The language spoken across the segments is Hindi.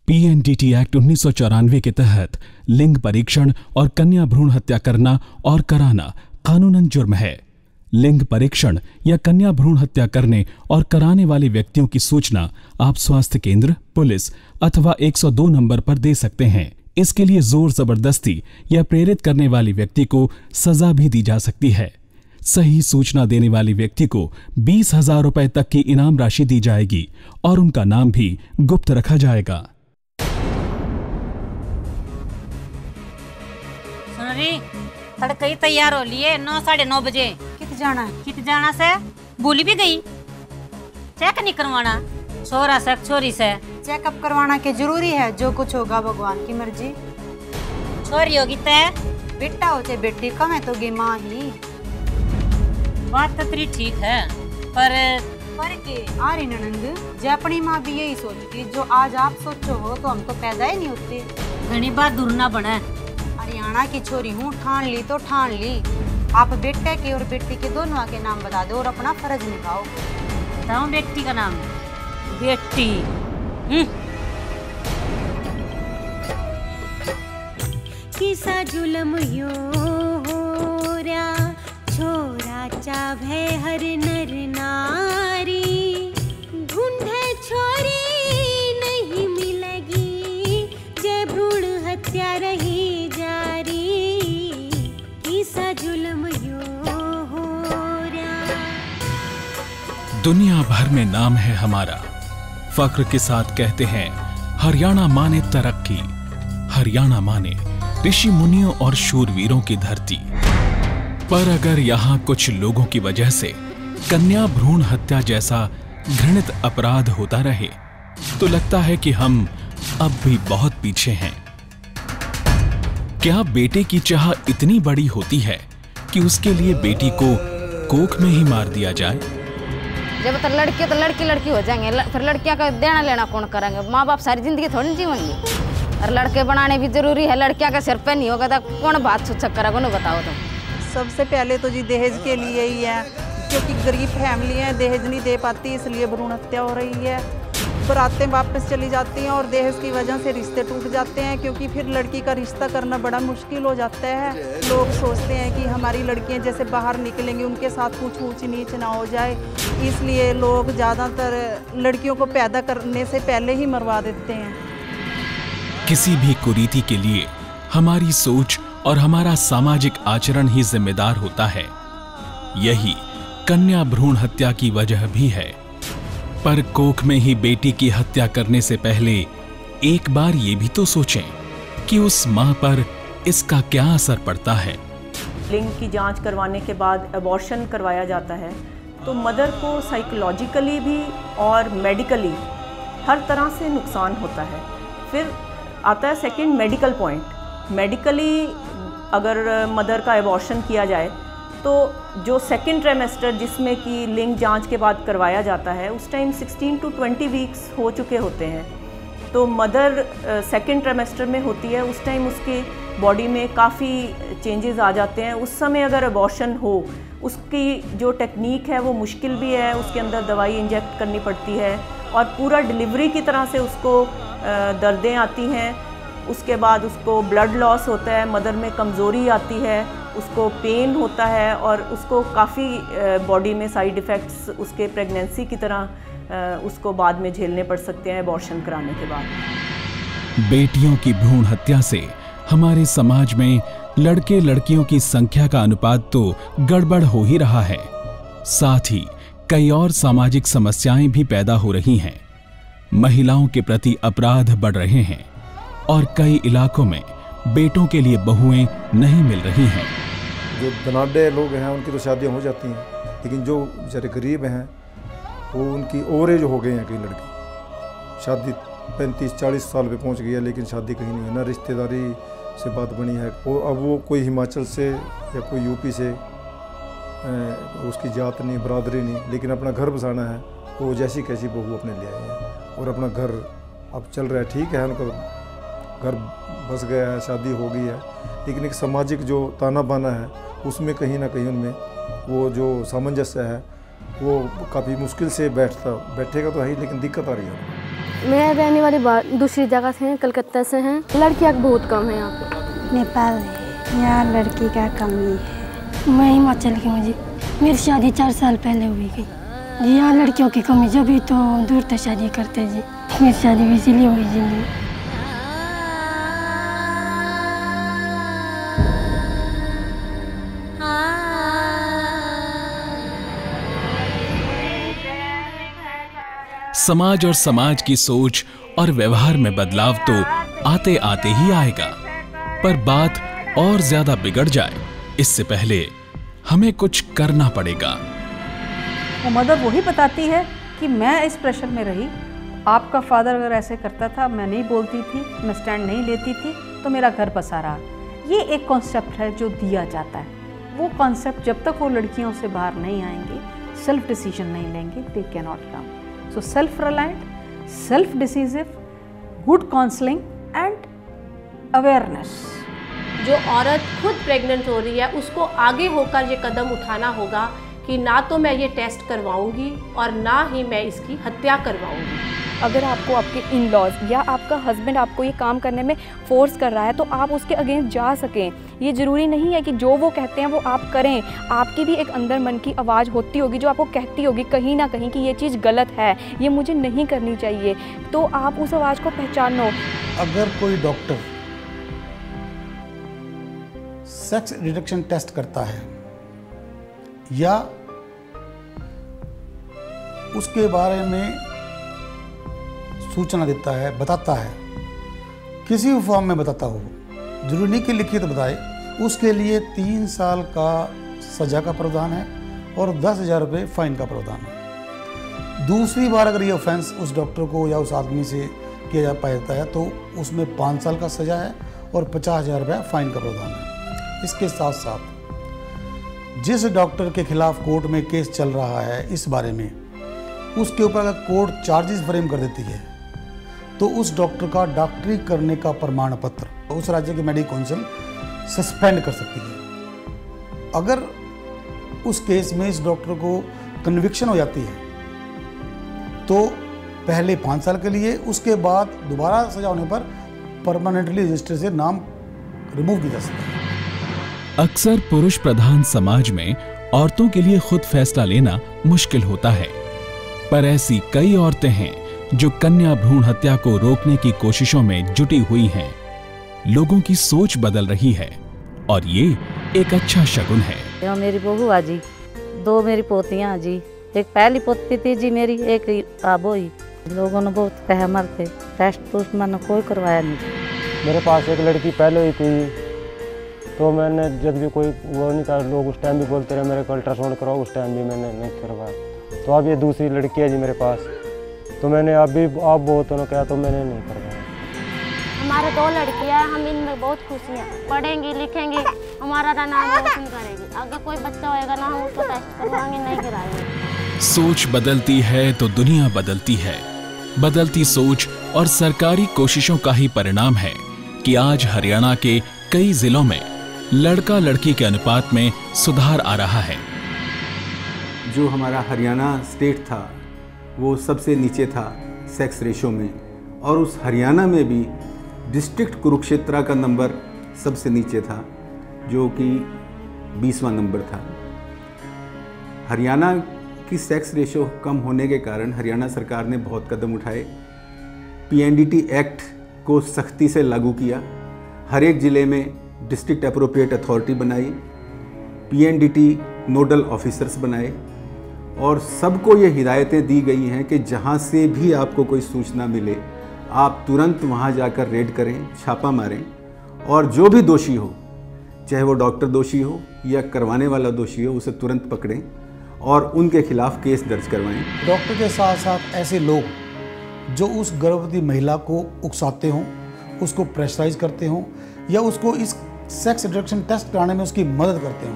पीएनडीटी एक्ट 1994 के तहत लिंग परीक्षण और कन्या भ्रूण हत्या करना और कराना कानूनन जुर्म है। लिंग परीक्षण या कन्या भ्रूण हत्या करने और कराने वाले व्यक्तियों की सूचना आप स्वास्थ्य केंद्र, पुलिस अथवा 102 नंबर पर दे सकते हैं। इसके लिए जोर जबरदस्ती या प्रेरित करने वाले व्यक्ति को सजा भी दी जा सकती है। सही सूचना देने वाले व्यक्ति को 20,000 रुपए तक की इनाम राशि दी जाएगी और उनका नाम भी गुप्त रखा जाएगा। तड़का ही तैयार हो लिए 9 साढ़े 9 बजे। कित जाना है? कित जाना से भूली भी गई। चेक नहीं करवाना छोरा से छोरी से? चेकअप करवाना के जरूरी है, जो कुछ होगा भगवान की मर्जी। छोरी होगी तय बेटा हो चाहे बेटी, कम है तो गे माँ ही। बात तो तेरी ठीक है पर के आ रही ननंद जे अपनी माँ भी यही सोचती, जो आज आप सोचो हो तो हम तो पैदा ही नहीं होते। घनी बार दूर ना बने। हरियाणा की छोरी हूँ, ठान ली तो ठान ली। आप बेटे के और बेटी के दोनों के नाम बता दो और अपना फर्ज निभाओ। बताओ बेटी का नाम? बेटी किसा जुलम यो हो रहा, छोरा चाहे हर नर नारी, ढूंढे छोरी नहीं मिलेगी, जय भ्रूण हत्या रही जारी, किसा जुलम यो हो रहा। दुनिया भर में नाम है हमारा, फख्र के साथ कहते हैं हरियाणा माने तरक्की, हरियाणा माने ऋषि मुनियों और शूरवीरों की धरती। पर अगर यहाँ कुछ लोगों की वजह से कन्या भ्रूण हत्या जैसा घृणित अपराध होता रहे तो लगता है कि हम अब भी बहुत पीछे हैं। क्या बेटे की चाह इतनी बड़ी होती है कि उसके लिए बेटी को कोख में ही मार दिया जाए? जब तक लड़की तो लड़की हो जाएंगे, फिर लड़कियां का देना लेना कौन करेंगे? माँ बाप सारी जिंदगी थोड़ी जीवेंगे। और लड़के बनाने भी जरूरी है, लड़कियां का सिर पे नहीं होगा तो कौन बात छुच्छक करेगा? उन्हें बताओ तुम। सबसे पहले तो जी दहेज के लिए ही है, क्योंकि गरीब फैमिली है, दहेज नहीं दे पाती, इसलिए भ्रूण हत्या हो रही है। बरातें वापस चली जाती हैं और दहेज की वजह से रिश्ते टूट जाते हैं, क्योंकि फिर लड़की का रिश्ता करना बड़ा मुश्किल हो जाता है। लोग सोचते हैं कि हमारी लड़कियां जैसे बाहर निकलेंगी उनके साथ कुछ ऊंच नीच ना हो जाए, इसलिए लोग ज़्यादातर लड़कियों को पैदा करने से पहले ही मरवा देते हैं। किसी भी कुरीति के लिए हमारी सोच और हमारा सामाजिक आचरण ही जिम्मेदार होता है। यही कन्या भ्रूण हत्या की वजह भी है। पर कोख में ही बेटी की हत्या करने से पहले एक बार ये भी तो सोचें कि उस मां पर इसका क्या असर पड़ता है। लिंग की जांच करवाने के बाद अबॉर्शन करवाया जाता है तो मदर को साइकोलॉजिकली भी और मेडिकली हर तरह से नुकसान होता है। फिर आता है सेकंड मेडिकल पॉइंट। मेडिकली अगर मदर का अबॉर्शन किया जाए तो जो सेकंड ट्राइमेस्टर जिसमें कि लिंग जांच के बाद करवाया जाता है उस टाइम 16 to 20 वीक्स हो चुके होते हैं। तो मदर सेकंड ट्राइमेस्टर में होती है, उस टाइम उसके बॉडी में काफ़ी चेंजेस आ जाते हैं। उस समय अगर अबॉर्शन हो, उसकी जो टेक्निक है वो मुश्किल भी है, उसके अंदर दवाई इंजेक्ट करनी पड़ती है और पूरा डिलीवरी की तरह से उसको दर्दें आती हैं। उसके बाद उसको ब्लड लॉस होता है, मदर में कमज़ोरी आती है, उसको पेन होता है और उसको काफ़ी बॉडी में साइड इफ़ेक्ट्स उसके प्रेगनेंसी की तरह उसको बाद में झेलने पड़ सकते हैं अबॉर्शन कराने के बाद। बेटियों की भ्रूण हत्या से हमारे समाज में लड़के लड़कियों की संख्या का अनुपात तो गड़बड़ हो ही रहा है, साथ ही कई और सामाजिक समस्याएं भी पैदा हो रही हैं। महिलाओं के प्रति अपराध बढ़ रहे हैं और कई इलाकों में बेटों के लिए बहुएं नहीं मिल रही हैं। जो धनाढ्य लोग हैं उनकी तो शादियां हो जाती हैं, लेकिन जो बेचारे गरीब हैं वो उनकी ओवर एज हो गए हैं। कई लड़के शादी 35-40 साल पे पहुंच गई है, लेकिन शादी कहीं नहीं है, ना रिश्तेदारी से बात बनी है। अब वो कोई हिमाचल से या कोई यूपी से उसकी जात नहीं, बरादरी नहीं, लेकिन अपना घर बसाना है वो जैसी कैसी बहू अपने ले आए हैं और अपना घर अब चल रहा है, ठीक है, उनका घर बस गया है, शादी हो गई है, लेकिन एक सामाजिक जो ताना बाना है उसमें कहीं ना कहीं उनमें वो जो सामंजस्य है वो काफ़ी मुश्किल से बैठेगा तो है ही, लेकिन दिक्कत आ रही है। मैं रहने वाली दूसरी जगह से हैं, कलकत्ता से हैं। लड़कियाँ बहुत कम है यहाँ पे। नेपाल है, यहाँ लड़की का कमी है। मैं हिमाचल की हूँ जी, मेरी शादी 4 साल पहले हुई गई जी। यहाँ लड़कियों की कमी, जब भी तो दूर तक शादी करते जी। मेरी शादी भी इसीलिए हुई जी। समाज और समाज की सोच और व्यवहार में बदलाव तो आते आते ही आएगा, पर बात और ज्यादा बिगड़ जाए इससे पहले हमें कुछ करना पड़ेगा। वो मदर वही बताती है कि मैं इस प्रेशर में रही, आपका फादर अगर ऐसे करता था, मैं नहीं बोलती थी, मैं स्टैंड नहीं लेती थी, तो मेरा घर बसा रहा। ये एक कॉन्सेप्ट है जो दिया जाता है। वो कॉन्सेप्ट जब तक वो लड़कियों से बाहर नहीं आएंगी, सेल्फ डिसीजन नहीं लेंगे, they can not come. So self-reliant, self-decisive, good counseling and awareness. जो औरत खुद प्रेग्नेंट हो रही है उसको आगे होकर ये कदम उठाना होगा कि ना तो मैं ये टेस्ट करवाऊंगी और ना ही मैं इसकी हत्या करवाऊंगी। अगर आपको आपके इन लॉज या आपका हस्बैंड आपको ये काम करने में फोर्स कर रहा है तो आप उसके अगेंस्ट जा सकें। ये ज़रूरी नहीं है कि जो वो कहते हैं वो आप करें। आपकी भी एक अंदर मन की आवाज़ होती होगी जो आपको कहती होगी कहीं ना कहीं कि ये चीज़ गलत है, ये मुझे नहीं करनी चाहिए, तो आप उस आवाज़ को पहचानो। अगर कोई डॉक्टर सेक्स डिटेक्शन टेस्ट करता है या उसके बारे में सूचना देता है, बताता है, किसी भी फॉर्म में बताता हो, जरूरी नहीं कि लिखित बताए, उसके लिए 3 साल का सजा का प्रावधान है और 10,000 रुपये फाइन का प्रावधान है। दूसरी बार अगर ये ऑफेंस उस डॉक्टर को या उस आदमी से किया जा पाता है तो उसमें 5 साल का सजा है और 50,000 रुपये फाइन का प्रावधान है। इसके साथ साथ जिस डॉक्टर के खिलाफ कोर्ट में केस चल रहा है इस बारे में, उसके ऊपर अगर कोर्ट चार्जेस फ्रेम कर देती है तो उस डॉक्टर का डॉक्टरी करने का प्रमाण पत्र उस राज्य की मेडिकल काउंसिल सस्पेंड कर सकती है। अगर उस केस में इस डॉक्टर को कन्विक्शन हो जाती है तो पहले 5 साल के लिए, उसके बाद दोबारा सजा होने पर परमानेंटली रजिस्टर से नाम रिमूव किया जा सकता है। अक्सर पुरुष प्रधान समाज में औरतों के लिए खुद फैसला लेना मुश्किल होता है, पर ऐसी कई औरतें हैं जो कन्या भ्रूण हत्या को रोकने की कोशिशों में जुटी हुई हैं। लोगों की सोच बदल रही है और ये एक अच्छा शगुन है। यहाँ मेरी बहू आ जी, 2 मेरी पोतियाँ जी, एक पहली पोती थी जी मेरी, एक आबो ही। लोगों ने बहुत कहा मरते, टेस्ट मैंने कोई करवाया नहीं। मेरे पास एक लड़की पहले ही थी तो मैंने जब भी कोई वो नहीं था, लोग उस टाइम भी बोलते रहे मेरे को अल्ट्रासाउंड करवाओ, उस टाइम भी मैंने नहीं करवाया। तो अब ये दूसरी लड़की है जी मेरे पास, तो मैंने अभी आप बहुतों ने कहा तो मैंने नहीं करवाया। हमारे 2 लड़कियां, हम इनमें बहुत खुश हैं, पढ़ेंगी लिखेंगी, हमारा नाम रोशन करेंगे। अगर कोई बच्चा होएगा ना हम उसको टेस्ट करवाएंगे, नहीं कराएंगे। सोच बदलती है तो दुनिया बदलती है। बदलती सोच और सरकारी कोशिशों का ही परिणाम है कि आज हरियाणा के कई जिलों में लड़का लड़की के अनुपात में सुधार आ रहा है। जो हमारा हरियाणा स्टेट था वो सबसे नीचे था सेक्स रेशो में, और उस हरियाणा में भी डिस्ट्रिक्ट कुरुक्षेत्र का नंबर सबसे नीचे था जो कि 20वां नंबर था। हरियाणा की सेक्स रेशो कम होने के कारण हरियाणा सरकार ने बहुत कदम उठाए। PNDT एक्ट को सख्ती से लागू किया, हर एक ज़िले में डिस्ट्रिक्ट अप्रोप्रिएट अथॉरिटी बनाई, PNDT नोडल ऑफिसर्स बनाए, और सबको ये हिदायतें दी गई हैं कि जहाँ से भी आपको कोई सूचना मिले आप तुरंत वहाँ जाकर रेड करें, छापा मारें, और जो भी दोषी हो, चाहे वो डॉक्टर दोषी हो या करवाने वाला दोषी हो, उसे तुरंत पकड़ें और उनके खिलाफ केस दर्ज करवाएं। डॉक्टर के साथ साथ ऐसे लोग जो उस गर्भवती महिला को उकसाते हों, उसको प्रेशराइज करते हों या उसको इस सेक्स डिटेक्शन टेस्ट कराने में उसकी मदद करते हों,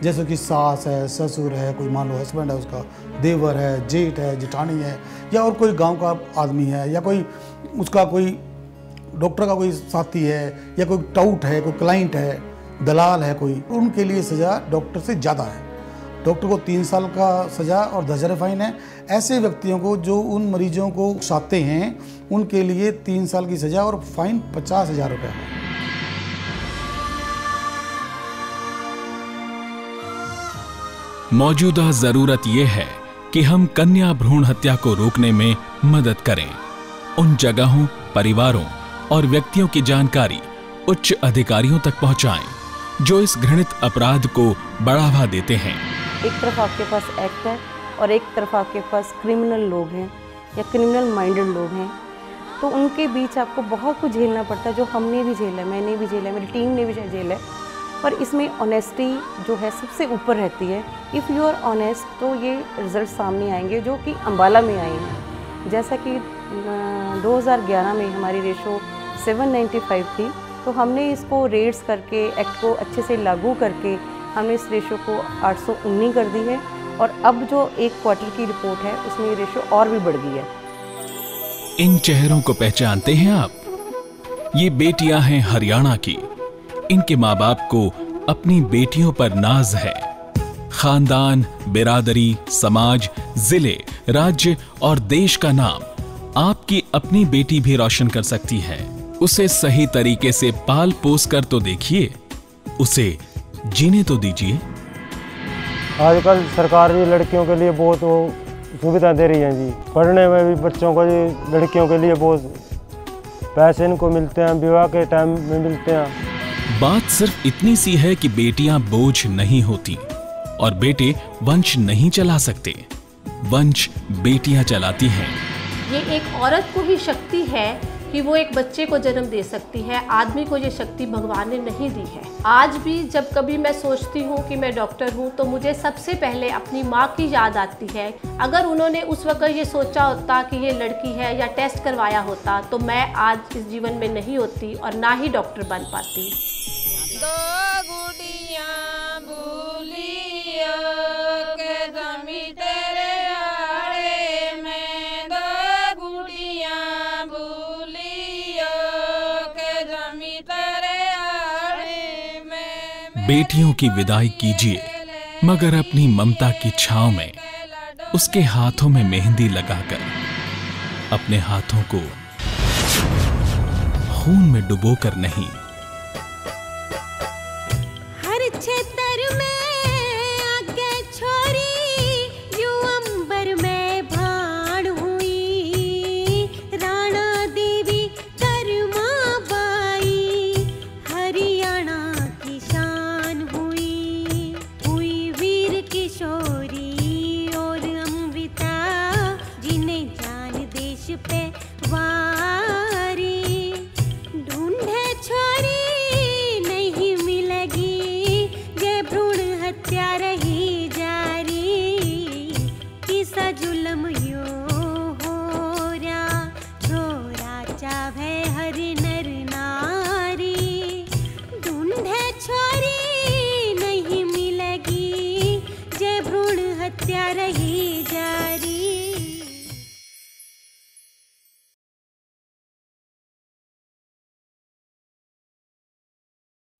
जैसे कि सास है, ससुर है, कोई मान लो हस्बैंड है उसका, देवर है, जेठ है, जेठानी है, या और कोई गांव का आदमी है, या कोई उसका कोई डॉक्टर का कोई साथी है, या कोई टाउट है, कोई क्लाइंट है, दलाल है कोई, उनके लिए सज़ा डॉक्टर से ज़्यादा है। डॉक्टर को 3 साल का सज़ा और 10,000 फाइन है। ऐसे व्यक्तियों को जो उन मरीजों को उकसाते हैं उनके लिए 3 साल की सज़ा और फाइन 50,000 रुपये है। मौजूदा जरूरत यह है कि हम कन्या भ्रूण हत्या को रोकने में मदद करें। उन जगहों, परिवारों और व्यक्तियों की जानकारी उच्च अधिकारियों तक पहुंचाएं जो इस घृणित अपराध को बढ़ावा देते हैं। एक तरफ आपके पास एक्ट है और एक तरफ आपके पास क्रिमिनल लोग हैं या क्रिमिनल माइंडेड लोग हैं, तो उनके बीच आपको बहुत कुछ झेलना पड़ता है, जो हमने भी झेला है, मैंने भी झेला है, मेरी टीम ने भी झेला है। पर इसमें ऑनेस्टी जो है सबसे ऊपर रहती है। इफ़ यू आर ऑनेस्ट तो ये रिजल्ट सामने आएंगे जो कि अम्बाला में आए हैं। जैसा कि 2011 में हमारी रेशो 795 थी, तो हमने इसको रेड्स करके एक्ट को अच्छे से लागू करके हमने इस रेशो को 819 कर दी है, और अब जो 1 क्वार्टर की रिपोर्ट है उसमें ये रेशो और भी बढ़ गई है। इन चेहरों को पहचानते हैं आप? ये बेटियां हैं हरियाणा की। इनके माँ बाप को अपनी बेटियों पर नाज है। खानदान, बिरादरी, समाज, जिले, राज्य और देश का नाम आपकी अपनी बेटी भी रोशन कर सकती है। उसे सही तरीके से पाल पोस कर तो देखिए, उसे जीने तो दीजिए। आजकल सरकार भी लड़कियों के लिए बहुत सुविधा दे रही है जी। पढ़ने में भी बच्चों को जी, लड़कियों के लिए बहुत पैसे इनको मिलते हैं, विवाह के टाइम में मिलते हैं। बात सिर्फ इतनी सी है कि बेटियां बोझ नहीं होती और बेटे वंश नहीं चला सकते, वंश बेटियां चलाती हैं। ये एक औरत को ही शक्ति है कि वो एक बच्चे को जन्म दे सकती है। आदमी को ये शक्ति भगवान ने नहीं दी है। आज भी जब कभी मैं सोचती हूँ कि मैं डॉक्टर हूँ तो मुझे सबसे पहले अपनी माँ की याद आती है। अगर उन्होंने उस वक्त ये सोचा होता कि ये लड़की है या टेस्ट करवाया होता तो मैं आज इस जीवन में नहीं होती और ना ही डॉक्टर बन पाती। बेटियों की विदाई कीजिए, मगर अपनी ममता की छांव में उसके हाथों में मेहंदी लगाकर अपने हाथों को खून में डुबोकर नहीं,